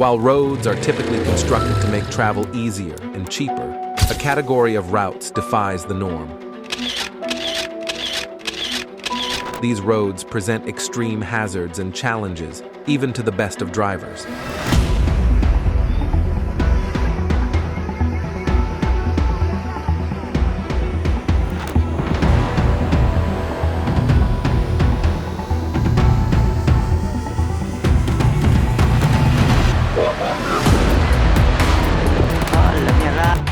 While roads are typically constructed to make travel easier and cheaper, a category of routes defies the norm. These roads present extreme hazards and challenges, even to the best of drivers.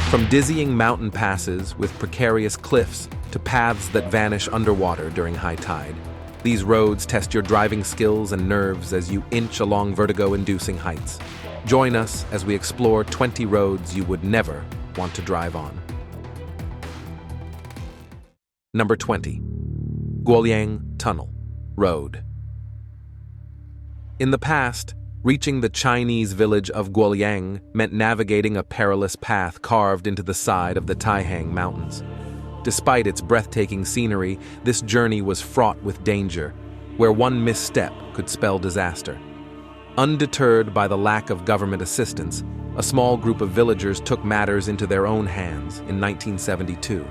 From dizzying mountain passes with precarious cliffs to paths that vanish underwater during high tide, these roads test your driving skills and nerves as you inch along vertigo-inducing heights. Join us as we explore 20 roads you would never want to drive on. Number 20. Guoyang Tunnel Road. In the past, reaching the Chinese village of Guoyang meant navigating a perilous path carved into the side of the Taihang Mountains. Despite its breathtaking scenery, this journey was fraught with danger, where one misstep could spell disaster. Undeterred by the lack of government assistance, a small group of villagers took matters into their own hands in 1972.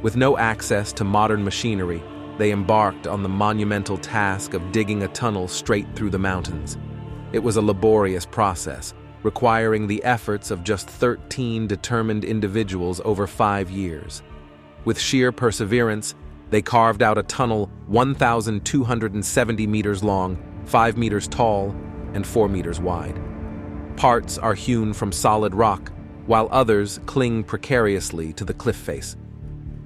With no access to modern machinery, they embarked on the monumental task of digging a tunnel straight through the mountains. It was a laborious process, requiring the efforts of just 13 determined individuals over 5 years. With sheer perseverance, they carved out a tunnel 1,270 meters long, 5 meters tall, and 4 meters wide. Parts are hewn from solid rock, while others cling precariously to the cliff face.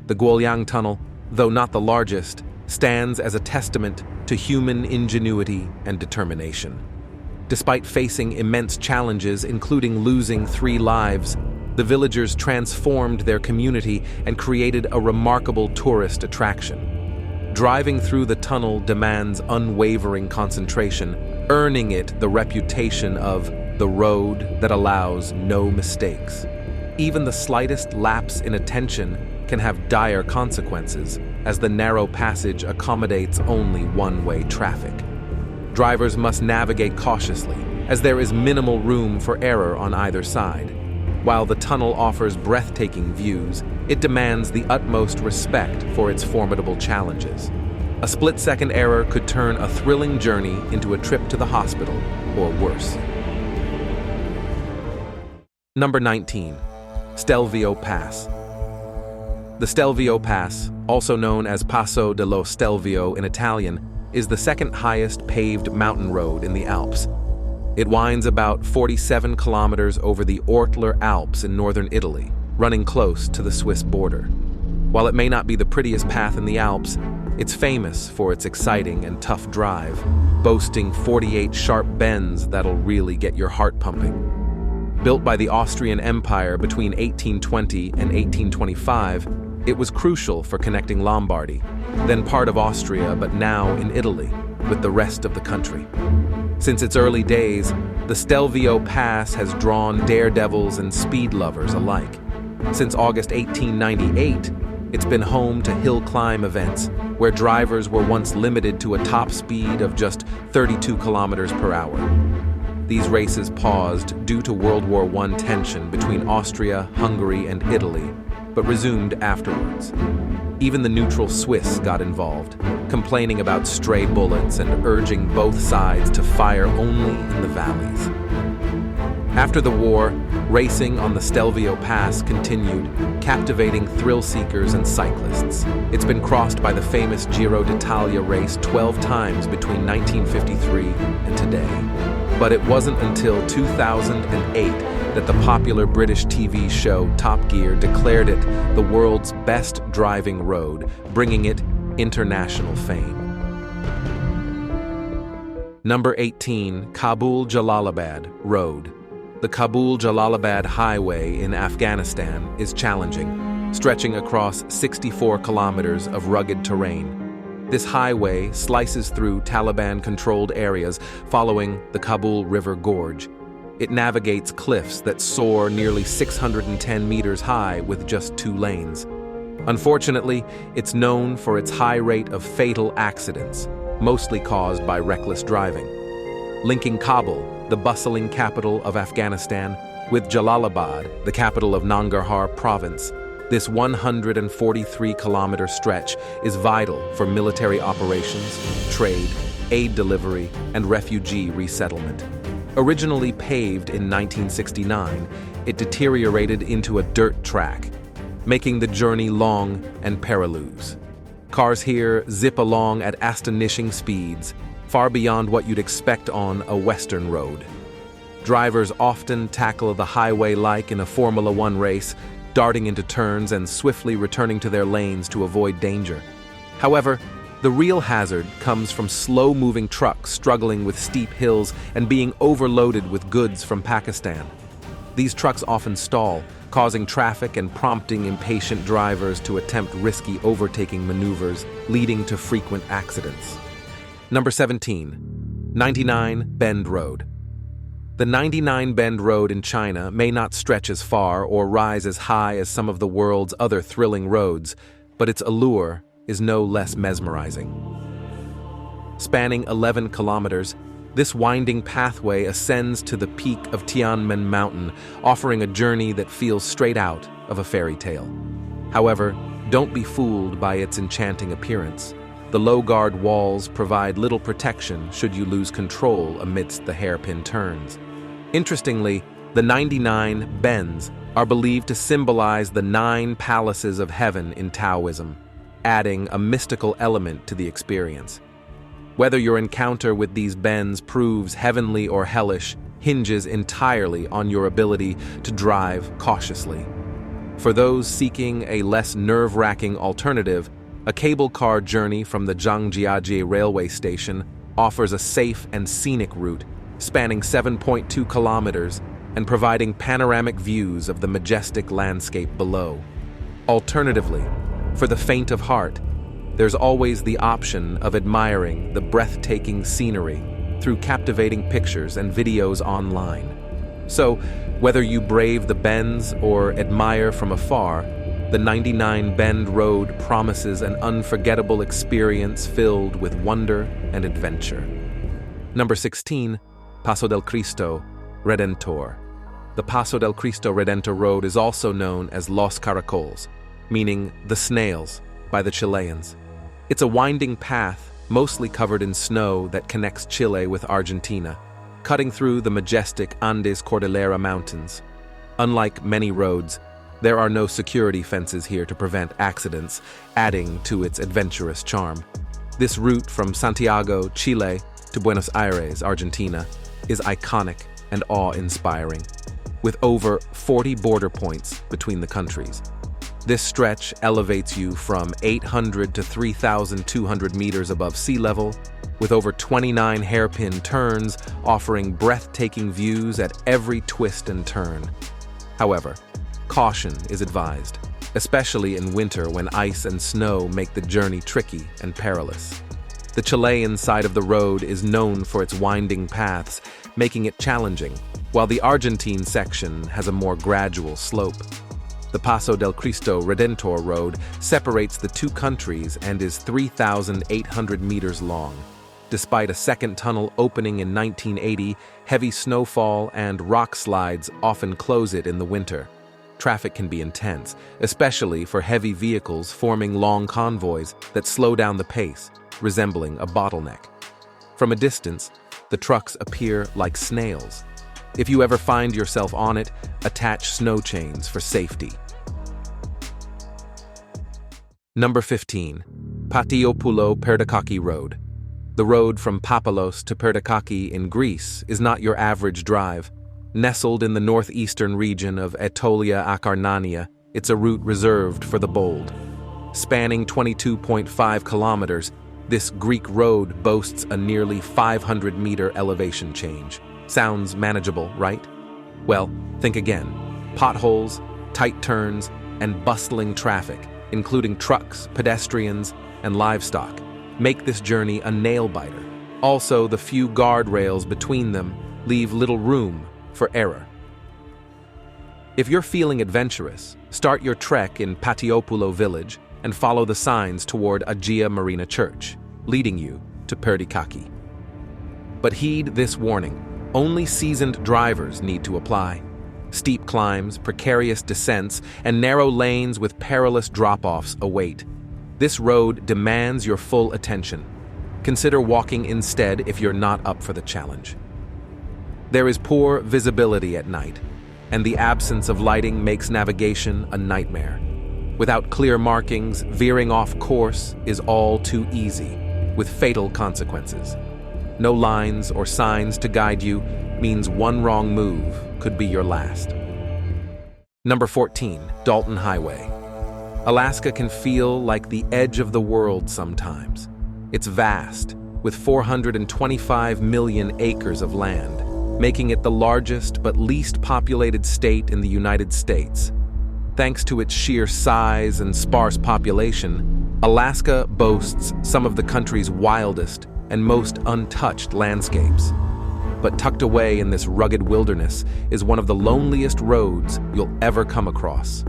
The Guoyang Tunnel, though not the largest, stands as a testament to human ingenuity and determination. Despite facing immense challenges, including losing 3 lives, the villagers transformed their community and created a remarkable tourist attraction. Driving through the tunnel demands unwavering concentration, earning it the reputation of the road that allows no mistakes. Even the slightest lapse in attention can have dire consequences, as the narrow passage accommodates only one-way traffic. Drivers must navigate cautiously, as there is minimal room for error on either side. While the tunnel offers breathtaking views, it demands the utmost respect for its formidable challenges. A split-second error could turn a thrilling journey into a trip to the hospital, or worse. Number 19. Stelvio Pass. The Stelvio Pass, also known as Passo dello Stelvio in Italian, is the second highest paved mountain road in the Alps. It winds about 47 kilometers over the Ortler Alps in northern Italy, running close to the Swiss border. While it may not be the prettiest path in the Alps, it's famous for its exciting and tough drive, boasting 48 sharp bends that'll really get your heart pumping. Built by the Austrian Empire between 1820 and 1825, it was crucial for connecting Lombardy, then part of Austria but now in Italy, with the rest of the country. Since its early days, the Stelvio Pass has drawn daredevils and speed lovers alike. Since August 1898, it's been home to hill climb events, where drivers were once limited to a top speed of just 32 kilometers per hour. These races paused due to World War I tension between Austria, Hungary, and Italy, but resumed afterwards. Even the neutral Swiss got involved, complaining about stray bullets and urging both sides to fire only in the valleys. After the war, racing on the Stelvio Pass continued, captivating thrill-seekers and cyclists. It's been crossed by the famous Giro d'Italia race 12 times between 1953 and today. But it wasn't until 2008 that the popular British TV show Top Gear declared it the world's best driving road, bringing it international fame. Number 18. Kabul-Jalalabad Road. The Kabul-Jalalabad Highway in Afghanistan is challenging, stretching across 64 kilometers of rugged terrain. This highway slices through Taliban-controlled areas following the Kabul River Gorge. It navigates cliffs that soar nearly 610 meters high with just 2 lanes. Unfortunately, it's known for its high rate of fatal accidents, mostly caused by reckless driving. Linking Kabul, the bustling capital of Afghanistan, with Jalalabad, the capital of Nangarhar province. This 143-kilometer stretch is vital for military operations, trade, aid delivery, and refugee resettlement. Originally paved in 1969, it deteriorated into a dirt track, making the journey long and perilous. Cars here zip along at astonishing speeds, far beyond what you'd expect on a Western road. Drivers often tackle the highway like in a Formula One race, darting into turns and swiftly returning to their lanes to avoid danger. However, the real hazard comes from slow-moving trucks struggling with steep hills and being overloaded with goods from Pakistan. These trucks often stall, causing traffic and prompting impatient drivers to attempt risky overtaking maneuvers, leading to frequent accidents. Number 17. 99 Bend Road. The 99 Bend Road in China may not stretch as far or rise as high as some of the world's other thrilling roads, but its allure is no less mesmerizing. Spanning 11 kilometers, this winding pathway ascends to the peak of Tianmen Mountain, offering a journey that feels straight out of a fairy tale. However, don't be fooled by its enchanting appearance. The low-guard walls provide little protection should you lose control amidst the hairpin turns. Interestingly, the 99 bends are believed to symbolize the 9 palaces of heaven in Taoism, adding a mystical element to the experience. Whether your encounter with these bends proves heavenly or hellish hinges entirely on your ability to drive cautiously. For those seeking a less nerve-wracking alternative, a cable car journey from the Zhangjiajie railway station offers a safe and scenic route spanning 7.2 kilometers and providing panoramic views of the majestic landscape below. Alternatively, for the faint of heart, there's always the option of admiring the breathtaking scenery through captivating pictures and videos online. So, whether you brave the bends or admire from afar, the 99 Bend Road promises an unforgettable experience filled with wonder and adventure. Number 16. Paso del Cristo Redentor. The Paso del Cristo Redentor Road is also known as Los Caracoles, meaning the snails, by the Chileans. It's a winding path, mostly covered in snow, that connects Chile with Argentina, cutting through the majestic Andes Cordillera Mountains. Unlike many roads, there are no security fences here to prevent accidents, adding to its adventurous charm. This route from Santiago, Chile, to Buenos Aires, Argentina, is iconic and awe-inspiring, with over 40 border points between the countries. This stretch elevates you from 800 to 3,200 meters above sea level, with over 29 hairpin turns offering breathtaking views at every twist and turn. However, caution is advised, especially in winter when ice and snow make the journey tricky and perilous. The Chilean side of the road is known for its winding paths, making it challenging, while the Argentine section has a more gradual slope. The Paso del Cristo Redentor Road separates the two countries and is 3,800 meters long. Despite a second tunnel opening in 1980, heavy snowfall and rock slides often close it in the winter. Traffic can be intense, especially for heavy vehicles forming long convoys that slow down the pace, resembling a bottleneck. From a distance, the trucks appear like snails. If you ever find yourself on it, attach snow chains for safety. Number 15. Paopulo Peraki Road. The road from Papalos to Peraki in Greece is not your average drive. Nestled in the northeastern region of Aetolia-Acarnania, it's a route reserved for the bold. Spanning 22.5 kilometers, this Greek road boasts a nearly 500-meter elevation change. Sounds manageable, right? Well, think again. Potholes, tight turns, and bustling traffic, including trucks, pedestrians, and livestock, make this journey a nail-biter. Also, the few guardrails between them leave little room for error. If you're feeling adventurous, start your trek in Paopulo village and follow the signs toward Agia Marina Church, leading you to Peraki. But heed this warning. Only seasoned drivers need to apply. Steep climbs, precarious descents, and narrow lanes with perilous drop-offs await. This road demands your full attention. Consider walking instead if you're not up for the challenge. There is poor visibility at night, and the absence of lighting makes navigation a nightmare. Without clear markings, veering off course is all too easy, with fatal consequences. No lines or signs to guide you means one wrong move could be your last. Number 14, Dalton Highway. Alaska can feel like the edge of the world sometimes. It's vast, with 425 million acres of land, making it the largest but least populated state in the United States. Thanks to its sheer size and sparse population, Alaska boasts some of the country's wildest and most untouched landscapes. But tucked away in this rugged wilderness is one of the loneliest roads you'll ever come across.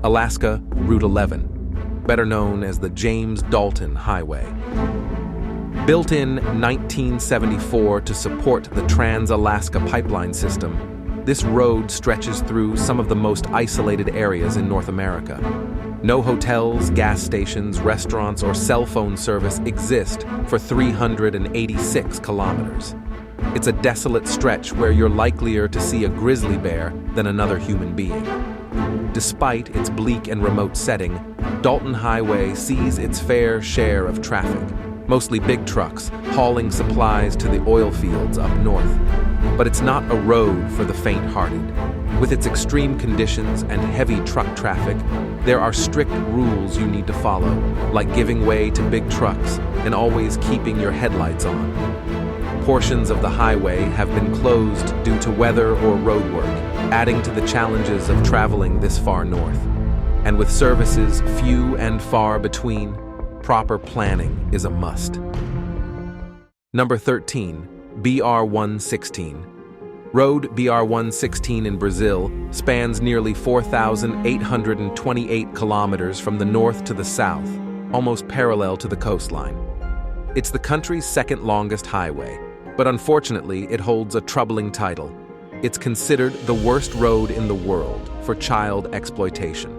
Alaska Route 11, better known as the James Dalton Highway. Built in 1974 to support the Trans-Alaska Pipeline System, this road stretches through some of the most isolated areas in North America. No hotels, gas stations, restaurants, or cell phone service exist for 386 kilometers. It's a desolate stretch where you're likelier to see a grizzly bear than another human being. Despite its bleak and remote setting, Dalton Highway sees its fair share of traffic, mostly big trucks hauling supplies to the oil fields up north. But it's not a road for the faint-hearted. With its extreme conditions and heavy truck traffic, there are strict rules you need to follow, like giving way to big trucks and always keeping your headlights on. Portions of the highway have been closed due to weather or road work, adding to the challenges of traveling this far north. And with services few and far between, proper planning is a must. Number 13, Br16. Road Br16 in Brazil spans nearly 4,828 kilometers from the north to the south, almost parallel to the coastline. It's the country's second longest highway, but unfortunately it holds a troubling title. It's considered the worst road in the world for child exploitation.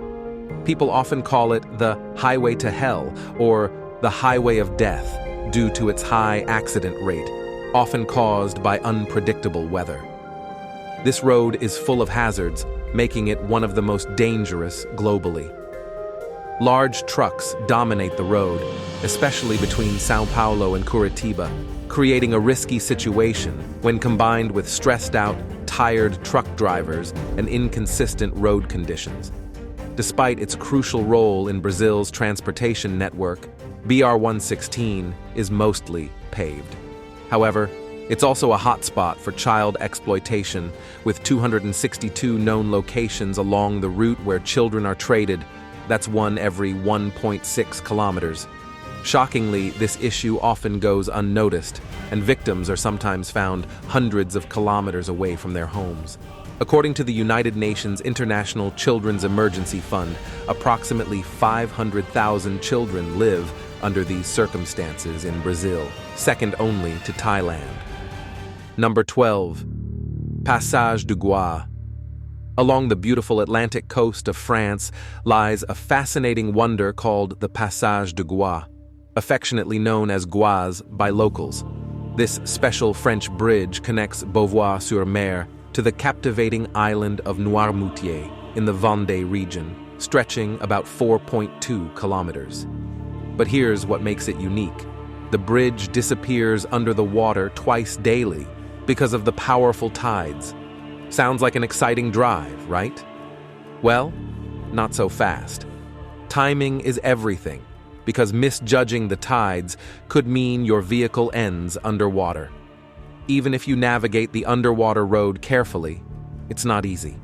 People often call it the highway to hell or the highway of death due to its high accident rate, often caused by unpredictable weather. This road is full of hazards, making it one of the most dangerous globally. Large trucks dominate the road, especially between São Paulo and Curitiba, creating a risky situation when combined with stressed-out, tired truck drivers and inconsistent road conditions. Despite its crucial role in Brazil's transportation network, Br16 is mostly paved. However, it's also a hotspot for child exploitation, with 262 known locations along the route where children are traded. That's one every 1.6 kilometers. Shockingly, this issue often goes unnoticed, and victims are sometimes found hundreds of kilometers away from their homes. According to the United Nations International Children's Emergency Fund, approximately 500,000 children live under these circumstances in Brazil, second only to Thailand. Number 12. Passage du Guang. Along the beautiful Atlantic coast of France lies a fascinating wonder called the Passage du Guang, affectionately known as Guaz by locals. This special French bridge connects Beauvoir-sur-Mer to the captivating island of Noirmoutier in the Vendée region, stretching about 4.2 kilometers. But here's what makes it unique. The bridge disappears under the water twice daily because of the powerful tides. Sounds like an exciting drive, right? Well, not so fast. Timing is everything, because misjudging the tides could mean your vehicle ends underwater. Even if you navigate the underwater road carefully, it's not easy.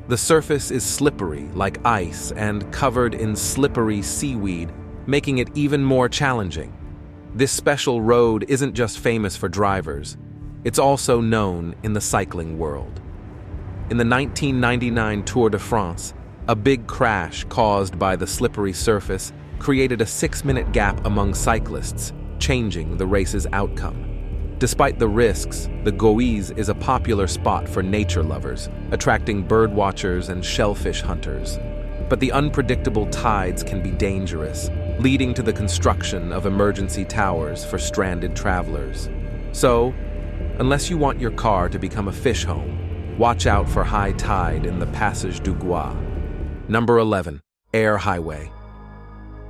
The surface is slippery like ice and covered in slippery seaweed, making it even more challenging. This special road isn't just famous for drivers, it's also known in the cycling world. In the 1999 Tour de France, a big crash caused by the slippery surface created a 6-minute gap among cyclists, changing the race's outcome. Despite the risks, the Gorge is a popular spot for nature lovers, attracting bird watchers and shellfish hunters. But the unpredictable tides can be dangerous, leading to the construction of emergency towers for stranded travelers. So, unless you want your car to become a fish home, watch out for high tide in the Passage du Guang. Number 11. Air Highway.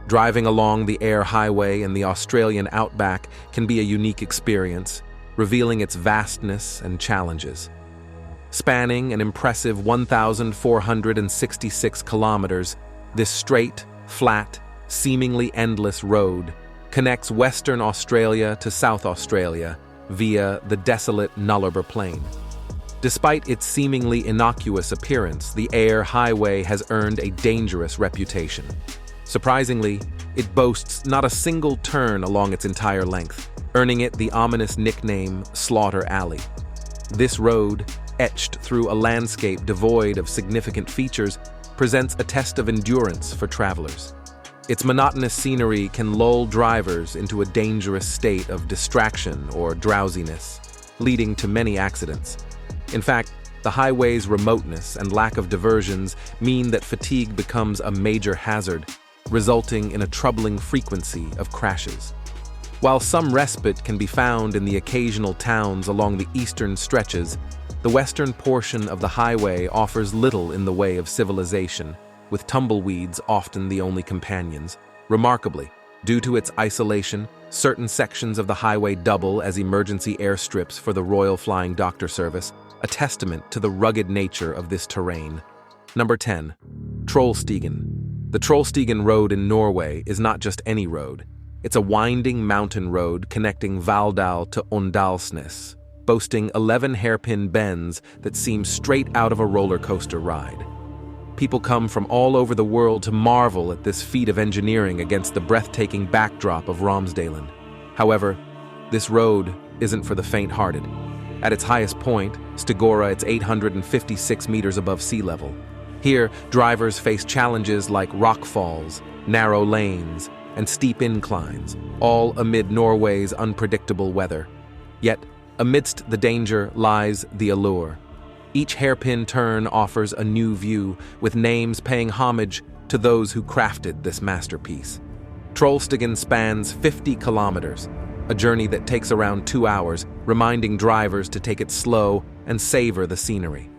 Driving along the Air Highway in the Australian outback can be a unique experience, revealing its vastness and challenges. Spanning an impressive 1,466 kilometers, this straight, flat, seemingly endless road connects Western Australia to South Australia via the desolate Nullarbor Plain. Despite its seemingly innocuous appearance, the Air Highway has earned a dangerous reputation. Surprisingly, it boasts not a single turn along its entire length, earning it the ominous nickname Slaughter Alley. This road, etched through a landscape devoid of significant features, presents a test of endurance for travelers. Its monotonous scenery can lull drivers into a dangerous state of distraction or drowsiness, leading to many accidents. In fact, the highway's remoteness and lack of diversions mean that fatigue becomes a major hazard, resulting in a troubling frequency of crashes. While some respite can be found in the occasional towns along the eastern stretches, the western portion of the highway offers little in the way of civilization, with tumbleweeds often the only companions. Remarkably, due to its isolation, certain sections of the highway double as emergency airstrips for the Royal Flying Doctor Service, a testament to the rugged nature of this terrain. Number 10. Trollstigen. The Trollstigen Road in Norway is not just any road. It's a winding mountain road connecting Valldal to Åndalsnes, boasting 11 hairpin bends that seem straight out of a roller coaster ride. People come from all over the world to marvel at this feat of engineering against the breathtaking backdrop of Romsdalen. However, this road isn't for the faint-hearted. At its highest point, Stigora, it's 856 meters above sea level. Here, drivers face challenges like rock falls, narrow lanes, and steep inclines, all amid Norway's unpredictable weather. Yet, amidst the danger lies the allure. Each hairpin turn offers a new view, with names paying homage to those who crafted this masterpiece. Trollstigen spans 50 kilometers, a journey that takes around 2 hours, reminding drivers to take it slow and savor the scenery.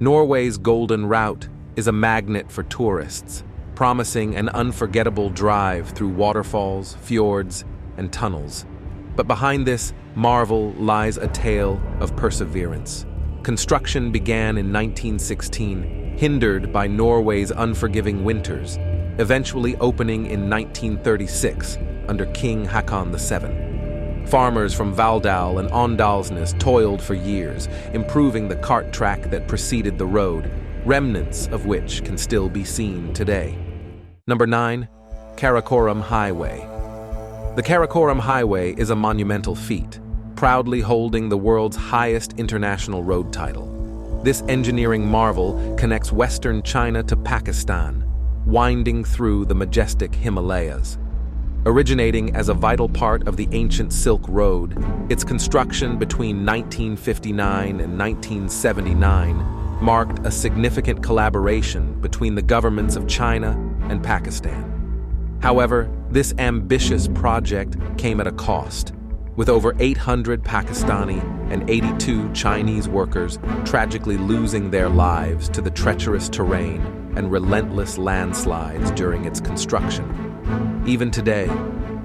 Norway's Golden Route is a magnet for tourists, promising an unforgettable drive through waterfalls, fjords, and tunnels. But behind this marvel lies a tale of perseverance. Construction began in 1916, hindered by Norway's unforgiving winters, eventually opening in 1936 under King Haakon VII. Farmers from Valldal and Åndalsnes toiled for years, improving the cart track that preceded the road, remnants of which can still be seen today. Number 9. Karakorum Highway. The Karakorum Highway is a monumental feat, proudly holding the world's highest international road title. This engineering marvel connects western China to Pakistan, winding through the majestic Himalayas. Originating as a vital part of the ancient Silk Road, its construction between 1959 and 1979 marked a significant collaboration between the governments of China and Pakistan. However, this ambitious project came at a cost, with over 800 Pakistani and 82 Chinese workers tragically losing their lives to the treacherous terrain and relentless landslides during its construction. Even today,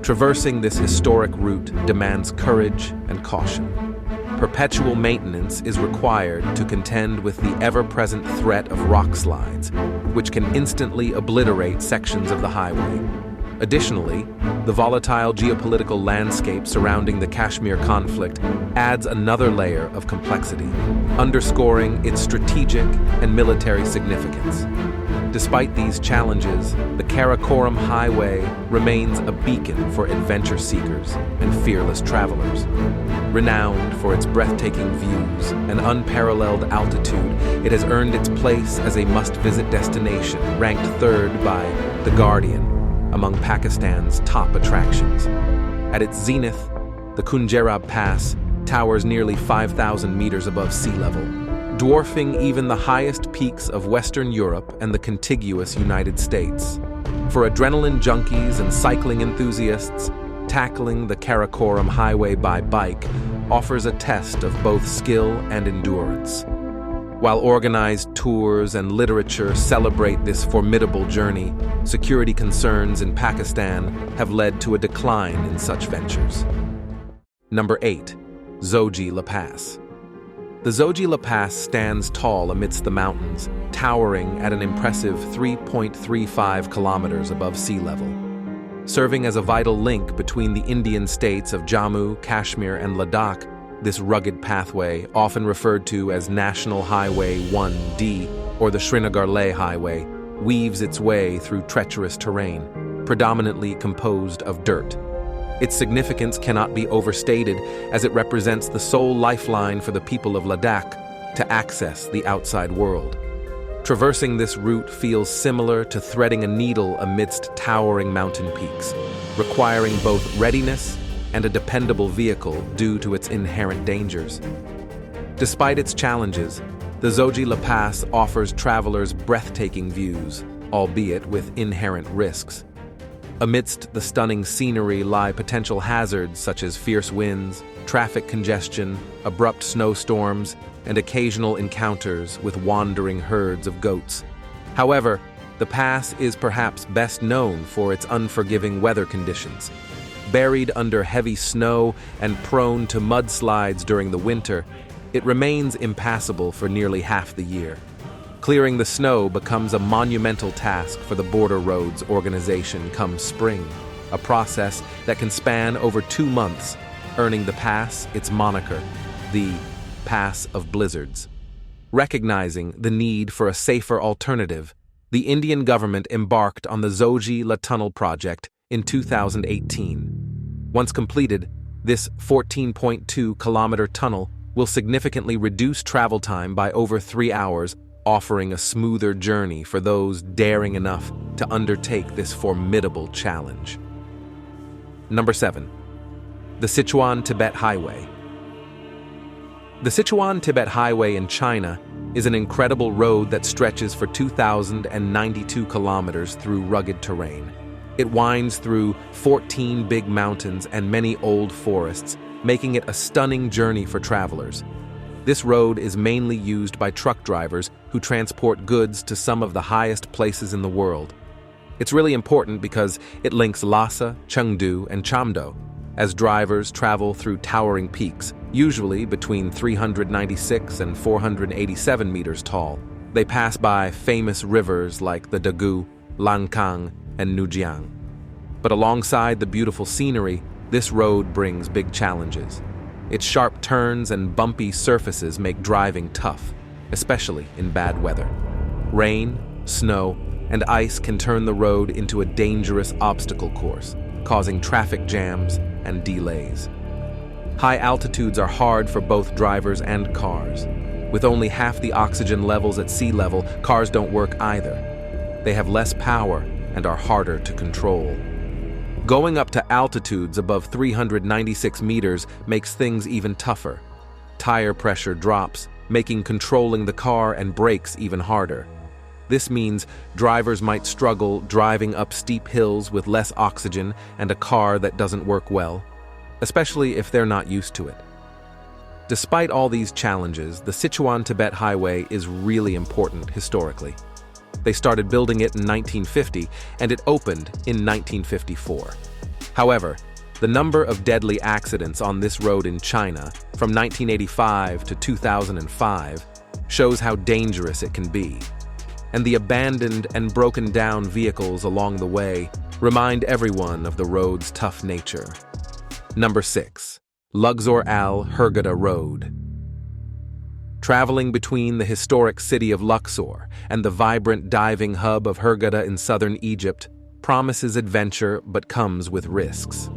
traversing this historic route demands courage and caution. Perpetual maintenance is required to contend with the ever-present threat of rock slides, which can instantly obliterate sections of the highway. Additionally, the volatile geopolitical landscape surrounding the Kashmir conflict adds another layer of complexity, underscoring its strategic and military significance. Despite these challenges, the Karakorum Highway remains a beacon for adventure seekers and fearless travelers. Renowned for its breathtaking views and unparalleled altitude, it has earned its place as a must-visit destination, ranked third by The Guardian among Pakistan's top attractions. At its zenith, the Khunjerab Pass towers nearly 5,000 meters above sea level, dwarfing even the highest peaks of Western Europe and the contiguous United States. For adrenaline junkies and cycling enthusiasts, tackling the Karakorum Highway by bike offers a test of both skill and endurance. While organized tours and literature celebrate this formidable journey, security concerns in Pakistan have led to a decline in such ventures. Number 8. Zojilas Pass. The Zojilas Pass stands tall amidst the mountains, towering at an impressive 3.35 kilometers above sea level. Serving as a vital link between the Indian states of Jammu, Kashmir, and Ladakh, this rugged pathway, often referred to as National Highway 1D or the Srinagar-Leh Highway, weaves its way through treacherous terrain, predominantly composed of dirt. Its significance cannot be overstated, as it represents the sole lifeline for the people of Ladakh to access the outside world. Traversing this route feels similar to threading a needle amidst towering mountain peaks, requiring both readiness and a dependable vehicle due to its inherent dangers. Despite its challenges, the Zojilas Pass offers travelers breathtaking views, albeit with inherent risks. Amidst the stunning scenery lie potential hazards such as fierce winds, traffic congestion, abrupt snowstorms, and occasional encounters with wandering herds of goats. However, the pass is perhaps best known for its unforgiving weather conditions. Buried under heavy snow and prone to mudslides during the winter, it remains impassable for nearly half the year. Clearing the snow becomes a monumental task for the Border Roads organization come spring, a process that can span over 2 months, earning the pass its moniker, the Pass of Blizzards. Recognizing the need for a safer alternative, the Indian government embarked on the Zojilas Tunnel project in 2018. Once completed, this 14.2-kilometer tunnel will significantly reduce travel time by over 3 hours, offering a smoother journey for those daring enough to undertake this formidable challenge. Number 7. The Sichuan-Tibet Highway. The Sichuan-Tibet Highway in China is an incredible road that stretches for 2,092 kilometers through rugged terrain. It winds through 14 big mountains and many old forests, making it a stunning journey for travelers. This road is mainly used by truck drivers who transport goods to some of the highest places in the world. It's really important because it links Lhasa, Chengdu, and Chamdo, as drivers travel through towering peaks, usually between 396 and 487 meters tall. They pass by famous rivers like the Dagu, Lancang, and Nujiang. But alongside the beautiful scenery, this road brings big challenges. Its sharp turns and bumpy surfaces make driving tough, especially in bad weather. Rain, snow, and ice can turn the road into a dangerous obstacle course, causing traffic jams and delays. High altitudes are hard for both drivers and cars. With only half the oxygen levels at sea level, cars don't work either. They have less power and are harder to control. Going up to altitudes above 396 meters makes things even tougher. Tire pressure drops, making controlling the car and brakes even harder. This means drivers might struggle driving up steep hills with less oxygen and a car that doesn't work well, especially if they're not used to it. Despite all these challenges, the Sichuan-Tibet Highway is really important historically. They started building it in 1950, and it opened in 1954. However, the number of deadly accidents on this road in China from 1985 to 2005 shows how dangerous it can be. And the abandoned and broken down vehicles along the way remind everyone of the road's tough nature. Number 6. Luxor AlHera Road. Traveling between the historic city of Luxor and the vibrant diving hub of Hurghada in southern Egypt promises adventure but comes with risks.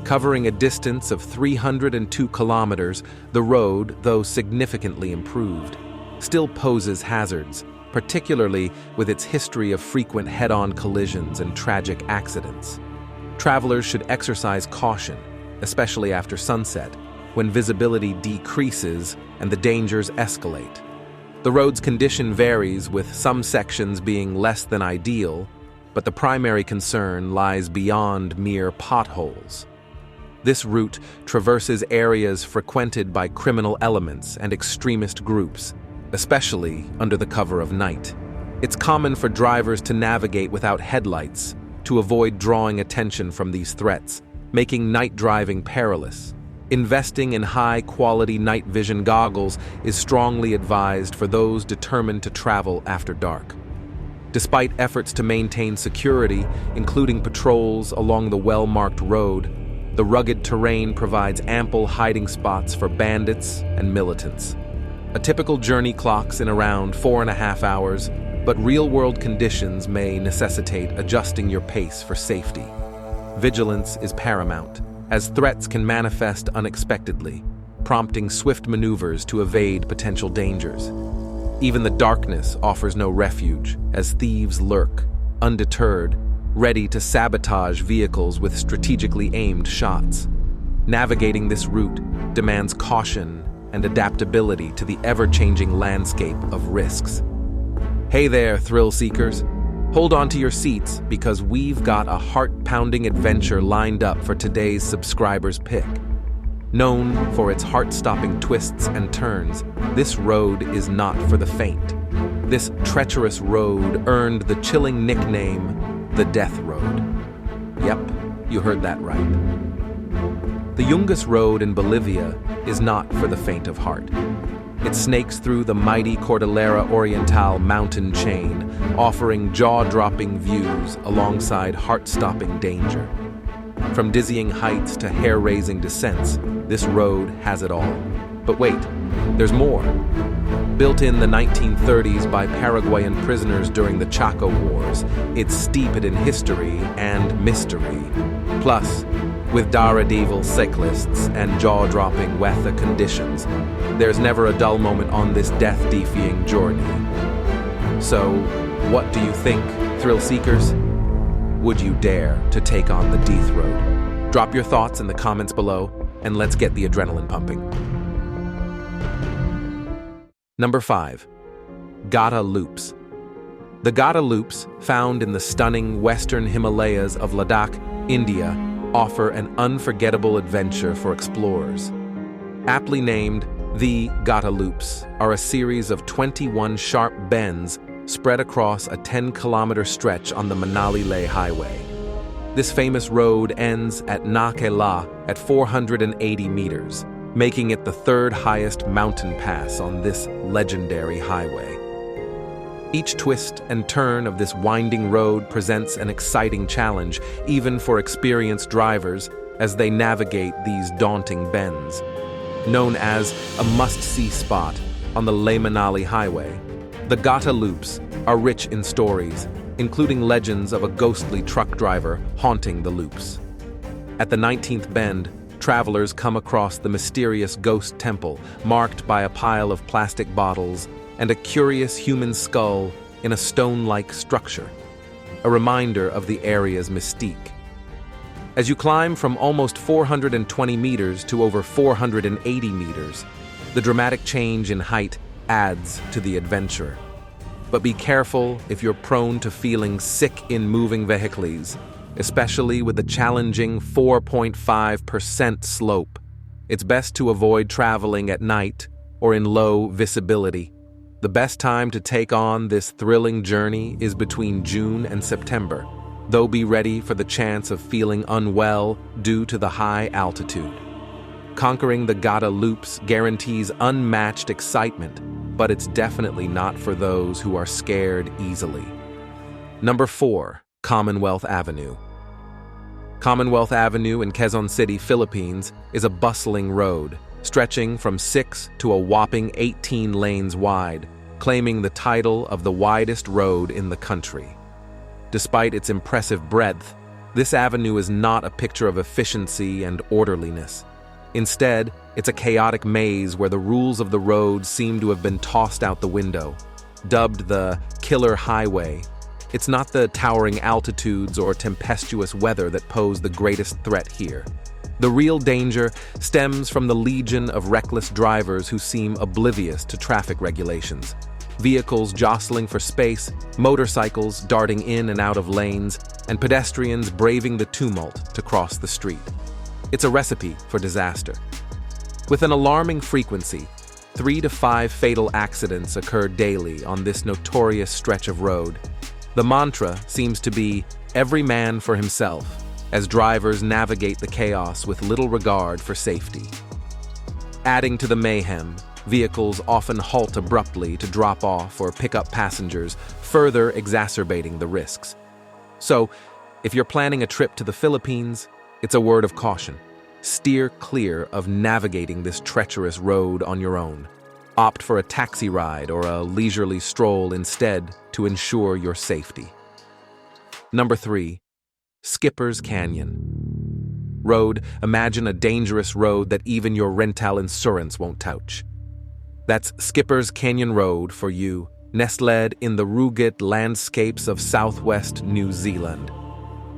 Covering a distance of 302 kilometers, the road, though significantly improved, still poses hazards, particularly with its history of frequent head-on collisions and tragic accidents. Travelers should exercise caution, especially after sunset, when visibility decreases and the dangers escalate. The road's condition varies, with some sections being less than ideal, but the primary concern lies beyond mere potholes. This route traverses areas frequented by criminal elements and extremist groups, especially under the cover of night. It's common for drivers to navigate without headlights to avoid drawing attention from these threats, making night driving perilous. Investing in high-quality night vision goggles is strongly advised for those determined to travel after dark. Despite efforts to maintain security, including patrols along the well-marked road, the rugged terrain provides ample hiding spots for bandits and militants. A typical journey clocks in around 4.5 hours, but real-world conditions may necessitate adjusting your pace for safety. Vigilance is paramount, as threats can manifest unexpectedly, prompting swift maneuvers to evade potential dangers. Even the darkness offers no refuge, as thieves lurk, undeterred, ready to sabotage vehicles with strategically aimed shots. Navigating this route demands caution and adaptability to the ever-changing landscape of risks. Hey there, thrill seekers. Hold on to your seats because we've got a heart-pounding adventure lined up for today's subscriber's pick. Known for its heart-stopping twists and turns, this road is not for the faint. This treacherous road earned the chilling nickname, the Death Road. Yep, you heard that right. The Yungas Road in Bolivia is not for the faint of heart. It snakes through the mighty Cordillera Oriental mountain chain, offering jaw-dropping views alongside heart-stopping danger. From dizzying heights to hair-raising descents, this road has it all. But wait, there's more. Built in the 1930s by Paraguayan prisoners during the Chaco Wars, it's steeped in history and mystery. Plus, with daredevil cyclists and jaw-dropping weather conditions, there's never a dull moment on this death-defying journey. So, what do you think, thrill seekers? Would you dare to take on the Death Road? Drop your thoughts in the comments below, and let's get the adrenaline pumping. Number 5. Gata Loops. The Gata Loops, found in the stunning western Himalayas of Ladakh, India, offer an unforgettable adventure for explorers. Aptly named, the Gata Loops are a series of 21 sharp bends spread across a 10-kilometer stretch on the Manali-Leh Highway. This famous road ends at Nakela at 480 meters, making it the third highest mountain pass on this legendary highway. Each twist and turn of this winding road presents an exciting challenge, even for experienced drivers, as they navigate these daunting bends. Known as a must-see spot on the Leh Manali Highway, the Gata Loops are rich in stories, including legends of a ghostly truck driver haunting the loops. At the 19th bend, travelers come across the mysterious ghost temple marked by a pile of plastic bottles and a curious human skull in a stone-like structure, a reminder of the area's mystique. As you climb from almost 420 meters to over 480 meters, the dramatic change in height adds to the adventure. But be careful if you're prone to feeling sick in moving vehicles, especially with the challenging 4.5% slope. It's best to avoid traveling at night or in low visibility. The best time to take on this thrilling journey is between June and September, though be ready for the chance of feeling unwell due to the high altitude. Conquering the Gata Loops guarantees unmatched excitement, but it's definitely not for those who are scared easily. Number 4. Commonwealth Avenue. Commonwealth Avenue in Quezon City, Philippines, is a bustling road, stretching from 6 to a whopping 18 lanes wide, claiming the title of the widest road in the country. Despite its impressive breadth, this avenue is not a picture of efficiency and orderliness. Instead, it's a chaotic maze where the rules of the road seem to have been tossed out the window. Dubbed the Killer Highway, it's not the towering altitudes or tempestuous weather that pose the greatest threat here. The real danger stems from the legion of reckless drivers who seem oblivious to traffic regulations. Vehicles jostling for space, motorcycles darting in and out of lanes, and pedestrians braving the tumult to cross the street. It's a recipe for disaster. With an alarming frequency, 3 to 5 fatal accidents occur daily on this notorious stretch of road. The mantra seems to be every man for himself, as drivers navigate the chaos with little regard for safety. Adding to the mayhem, vehicles often halt abruptly to drop off or pick up passengers, further exacerbating the risks. So, if you're planning a trip to the Philippines, it's a word of caution. Steer clear of navigating this treacherous road on your own. Opt for a taxi ride or a leisurely stroll instead to ensure your safety. Number 3. Skipper's Canyon. Road, imagine a dangerous road that even your rental insurance won't touch. That's Skipper's Canyon Road for you, nestled in the rugged landscapes of southwest New Zealand.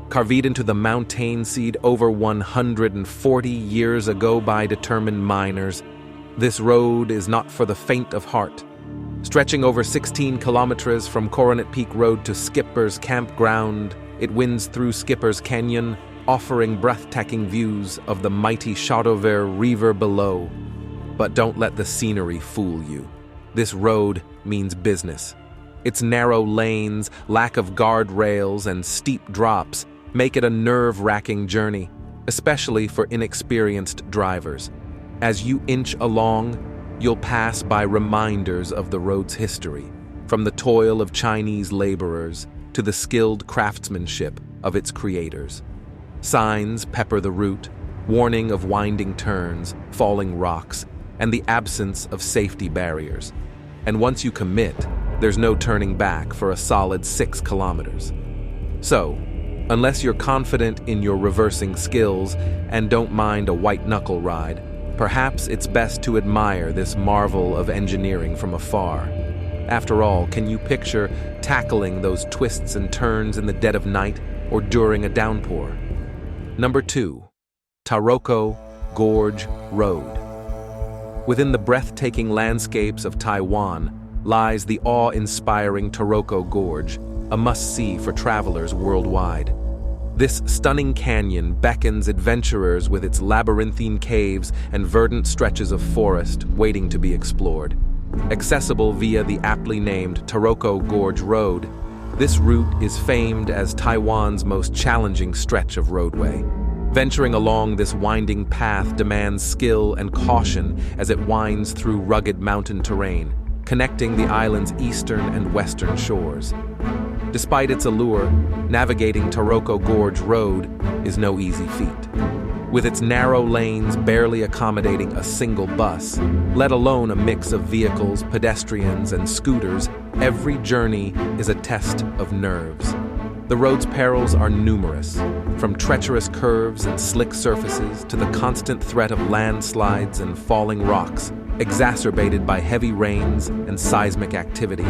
Carved into the mountain seed over 140 years ago by determined miners, this road is not for the faint of heart. Stretching over 16 kilometers from Coronet Peak Road to Skipper's Campground, it winds through Skipper's Canyon, offering breathtaking views of the mighty Chateauver River below. But don't let the scenery fool you. This road means business. Its narrow lanes, lack of guardrails, and steep drops make it a nerve-wracking journey, especially for inexperienced drivers. As you inch along, you'll pass by reminders of the road's history, from the toil of Chinese laborers to the skilled craftsmanship of its creators. Signs pepper the route, warning of winding turns, falling rocks, and the absence of safety barriers. And once you commit, there's no turning back for a solid 6 kilometers. So, unless you're confident in your reversing skills and don't mind a white-knuckle ride, perhaps it's best to admire this marvel of engineering from afar. After all, can you picture tackling those twists and turns in the dead of night or during a downpour? Number 2. Tooco Gorge Road. Within the breathtaking landscapes of Taiwan lies the awe-inspiring Tooco Gorge, a must-see for travelers worldwide. This stunning canyon beckons adventurers with its labyrinthine caves and verdant stretches of forest waiting to be explored. Accessible via the aptly named Tooco Gorge Road, this route is famed as Taiwan's most challenging stretch of roadway. Venturing along this winding path demands skill and caution as it winds through rugged mountain terrain, connecting the island's eastern and western shores. Despite its allure, navigating Tooco Gorge Road is no easy feat. With its narrow lanes barely accommodating a single bus, let alone a mix of vehicles, pedestrians, and scooters, every journey is a test of nerves. The road's perils are numerous, from treacherous curves and slick surfaces to the constant threat of landslides and falling rocks, exacerbated by heavy rains and seismic activity.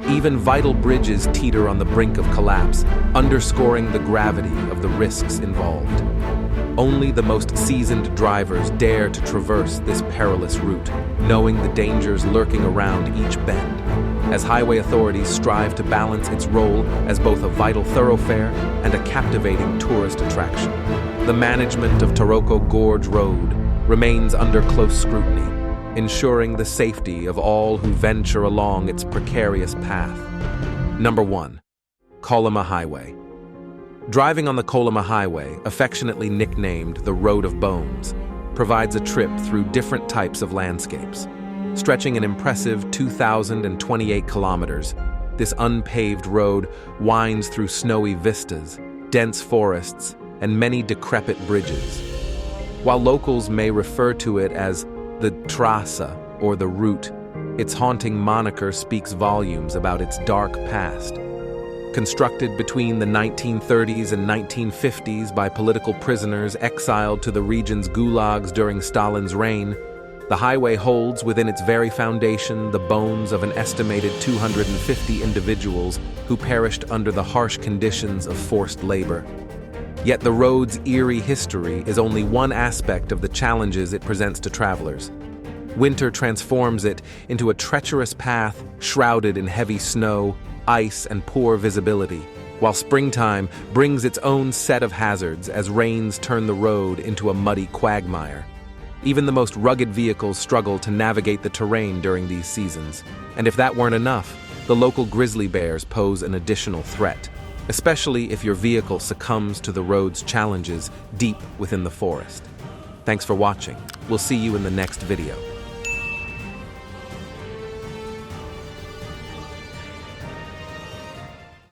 Even vital bridges teeter on the brink of collapse, underscoring the gravity of the risks involved. Only the most seasoned drivers dare to traverse this perilous route, knowing the dangers lurking around each bend, as highway authorities strive to balance its role as both a vital thoroughfare and a captivating tourist attraction. The management of Tooco Gorge Road remains under close scrutiny, ensuring the safety of all who venture along its precarious path. Number 1. Kolima Highway. Driving on the Kolima Highway, affectionately nicknamed the Road of Bones, provides a trip through different types of landscapes. Stretching an impressive 2,028 kilometers, this unpaved road winds through snowy vistas, dense forests, and many decrepit bridges. While locals may refer to it as the Trasa, or the route, its haunting moniker speaks volumes about its dark past. Constructed between the 1930s and 1950s by political prisoners exiled to the region's gulags during Stalin's reign, the highway holds within its very foundation the bones of an estimated 250 individuals who perished under the harsh conditions of forced labor. Yet the road's eerie history is only one aspect of the challenges it presents to travelers. Winter transforms it into a treacherous path shrouded in heavy snow, ice, and poor visibility, while springtime brings its own set of hazards as rains turn the road into a muddy quagmire. Even the most rugged vehicles struggle to navigate the terrain during these seasons, and if that weren't enough, the local grizzly bears pose an additional threat, especially if your vehicle succumbs to the road's challenges deep within the forest. Thanks for watching. We'll see you in the next video.